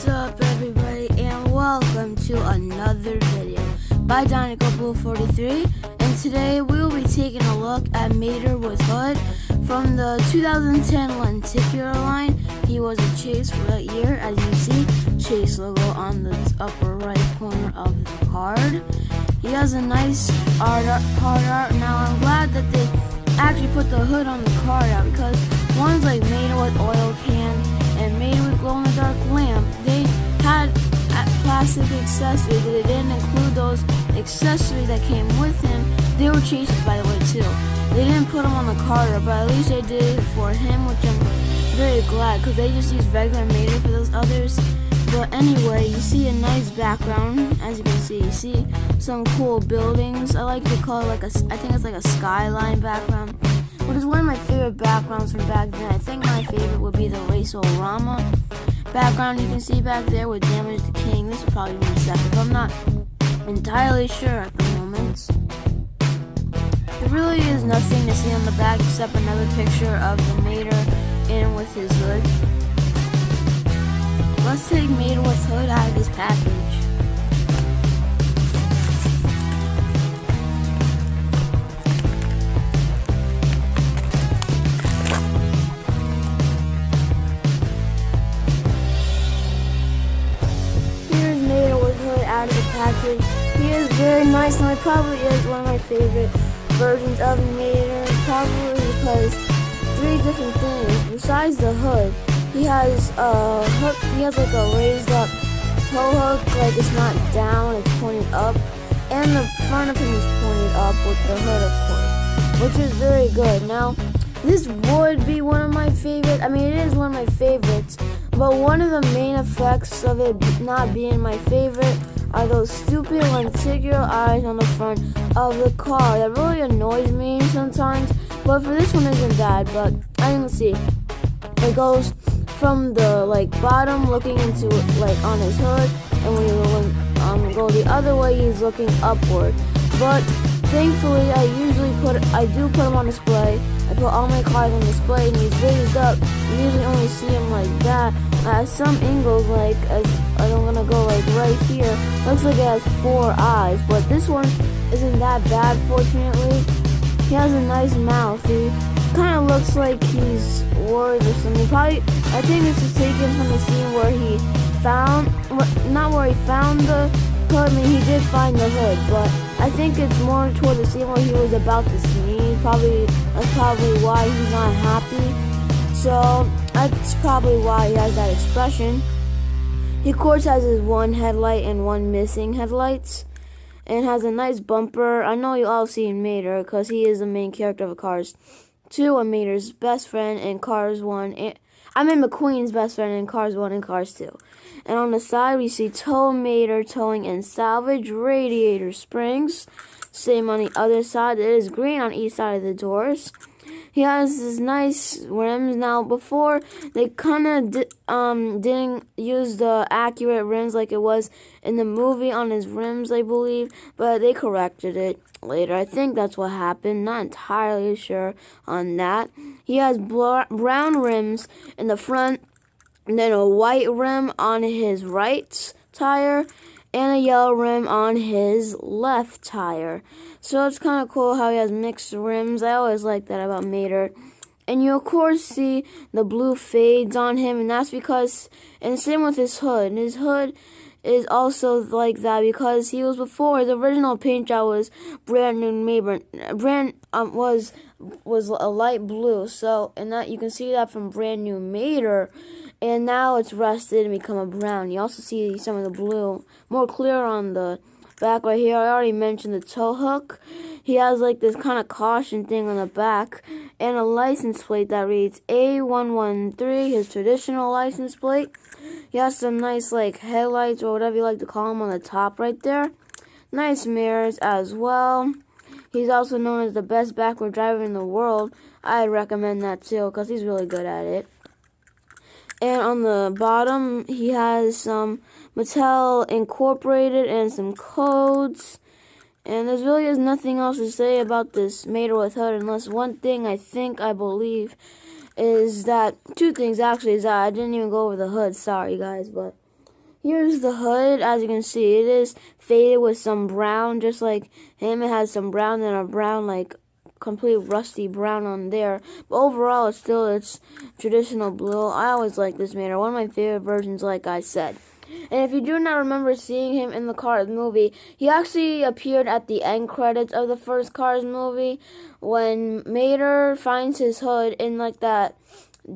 What's up, everybody, and welcome to another video by Lenticular 43. And today we will be taking a look at Mater with Hood from the 2010 Lenticular line. He was a Chase for that year, as you see, Chase logo on the upper right corner of the card. He has a nice card art. Now I'm glad that they actually put the hood on the card out, because one's like made with oil can and made with glow-in-the-dark lamp. They had plastic accessories, but they didn't include those accessories that came with him. They were Chases, by the way, too. They didn't put them on the card art, but at least they did it for him, which I'm very glad, because they just used regular Mater for those others. But anyway, you see a nice background. As you can see, you see some cool buildings. I like to call it I think it's like a skyline background, which is one of my favorite backgrounds from back then. I think my favorite would be the Race-O-Rama background you can see back there with Damage the King. This would probably be the second, but I'm not entirely sure at the moment. There really is nothing to see on the back except another picture of the Mater in with his hood. Let's take Mater with Hood out of this package. Here's Mater with Hood out of the package. He is very nice, and he probably is one of my favorite versions of Mater, probably because three different things. Besides the hood, he has a hook. He has like a raised up toe hook, like it's not down, it's pointed up, and the front of him is pointed up with the hood, of course, which is very good. Now, this would be one of my favorites. I mean, it is one of my favorites, but one of the main effects of it not being my favorite are those stupid lenticular eyes on the front of the car. That really annoys me sometimes, but for this one isn't bad. But I can see it goes from the bottom looking into on his hood, and when you go the other way, he's looking upward. But thankfully, I do put him on display. I put all my cars on display, and he's raised up. You usually only see him like that. At some angles, as I'm gonna go right here, looks like it has 4 eyes, but this one isn't that bad, fortunately. He has a nice mouth. He kind of looks like he's worried or something. I think this is taken from the scene where he found, not where he found the hood. I mean, he did find the hood, but I think it's more toward the scene where he was about to sneeze. That's probably why he's not happy. So that's probably why he has that expression. He of course has his one headlight and one missing headlights, and has a nice bumper. I know you all seen Mater because he is the main character of Cars 2 and Mater's best friend in Cars 1. McQueen's best friend in Cars 1 and Cars 2. And on the side, we see Tow Mater towing and salvage radiator springs. Same on the other side. It is green on each side of the doors. He has his nice rims. Now, before, they kind of didn't use the accurate rims like it was in the movie on his rims, I believe, but they corrected it later. I think that's what happened. Not entirely sure on that. He has brown rims in the front, and then a white rim on his right tire, and a yellow rim on his left tire. So it's kind of cool how he has mixed rims. I always like that about Mater. And you of course see the blue fades on him, and that's because, and same with his hood. And his hood is also like that because he was before, his original paint job was brand new Mater. Was a light blue. So, and that you can see that from brand new Mater. And now it's rusted and become a brown. You also see some of the blue more clear on the back right here. I already mentioned the tow hook. He has this kind of caution thing on the back, and a license plate that reads A113, his traditional license plate. He has some nice headlights or whatever you like to call them on the top right there. Nice mirrors as well. He's also known as the best backward driver in the world. I recommend that too because he's really good at it. And on the bottom, he has some Mattel Incorporated and some codes. And there really is nothing else to say about this Mater with Hood, unless one thing I believe is that, two things actually, is that I didn't even go over the hood, sorry guys, but Here's the hood. As you can see, it is faded with some brown, just like him. It has some brown and a brown, like complete rusty brown on there. But overall, it's traditional blue. I always like this Mater. One of my favorite versions, like I said. And if you do not remember seeing him in the Cars movie, he actually appeared at the end credits of the first Cars movie when Mater finds his hood in like that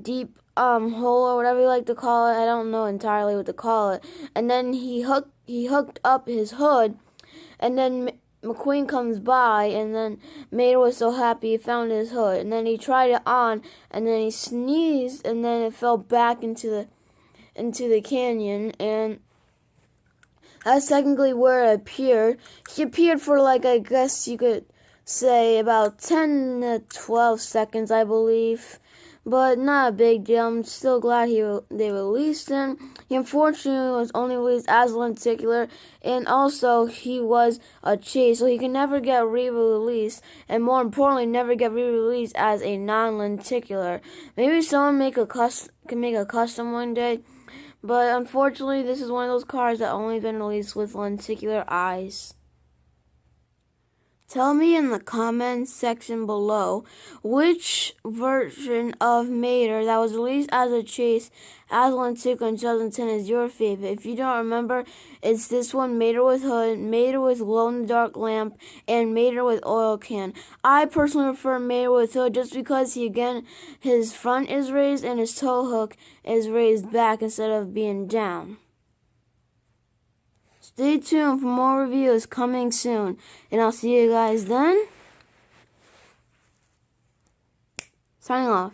deep hole or whatever you like to call it. I don't know entirely what to call it. And then he hooked up his hood, and then McQueen comes by, and then Mater was so happy he found his hood, and then he tried it on, and then he sneezed, and then it fell back into the canyon, and that's technically where it appeared. He appeared for, like, I guess you could say about 10 to 12 seconds, I believe. But not a big deal. I'm still glad they released him. He unfortunately was only released as Lenticular, and also he was a chase, so he can never get re-released, and more importantly, never get re-released as a non-Lenticular. Maybe someone can make a custom one day, but unfortunately, this is one of those cars that only been released with Lenticular eyes. Tell me in the comments section below which version of Mater that was released as a chase as Lenticular in 2010 is your favorite. If you don't remember, it's this one, Mater with hood, Mater with glow-in-the-dark lamp, and Mater with oil can. I personally prefer Mater with hood just because his front is raised and his tow hook is raised back instead of being down. Stay tuned for more reviews coming soon, and I'll see you guys then. Signing off.